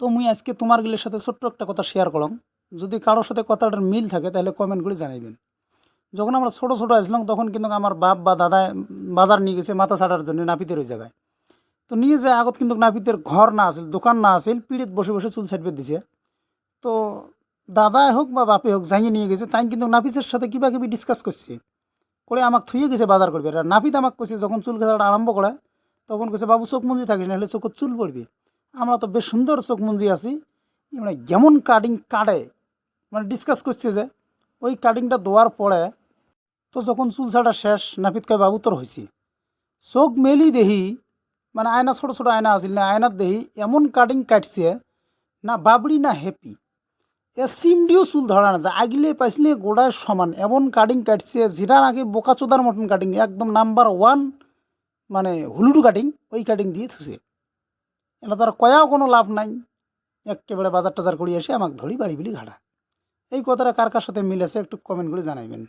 তো মুই আজকে তোমার গিলের সাথে ছোট্ট একটা কথা শেয়ার করলাম। যদি কারোর সাথে কথাটার মিল থাকে তাহলে কমেন্ট করে জানাইবেন। যখন আমরা ছোটো ছোটো আসলাম তখন কিন্তু আমার বাপ বা দাদা বাজার নিয়ে গেছে মাথা ছাড়ার জন্য নাপিতের ওই জায়গায়। তো নিয়ে যায় আগত কিন্তু নাপিতের ঘর না আসিল, দোকান না আসিল, পিড়িত বসে বসে চুল ছাড়বে দিছে। তো দাদাই হোক বা বাপে হোক জাঙিয়ে নিয়ে গেছে, তাই কিন্তু নাপিতের সাথে কিবা কিবি ডিসকাস করছে, করে আমাকে থুয়ে গেছে বাজার করবে। আর নাপিত আমাকে কইছে যখন চুল কাটাটা আরম্ভ করে তখন কইছে, বাবু চোখ মুঞ্জি থাকিস না, হলে চোখের চুল পড়বে। আমরা তো বেশ সুন্দর চোখ মুঞ্জি আছি, মানে যেমন কাটিং কাটে, মানে ডিসকাস করছে যে ওই কাটিংটা দেওয়ার পরে তো যখন চুল ছাড়া শেষ, নাপিত কয়, বাবু তোর হয়েছি। চোখ মেলি দেহি, মানে আয়না ছোটো ছোটো আয়না আছিল না, আয়নার দেহি এমন কাটিং কাটছে, না বাবড়ি না হ্যাপি, এ সিমডিও চুল ধরা না যায়, আগলে পাইছিলে গোড়ায় সমান এমন কাটিং কাটছে, যেটা নাকি বোকাচোদার মতন কাটিং, একদম নাম্বার ওয়ান, মানে হুলুডু কাটিং, ওই কাটিং দিয়ে থুছে। এটা তার কয়াও কোনো লাভ নাই, একেবারে বাজার টাজার করে এসে আমাকে ধরি বাড়ি বিলি ঘাটা। এই কথাটা কার কার সাথে মিলেছে একটু কমেন্ট করে জানাইবেন।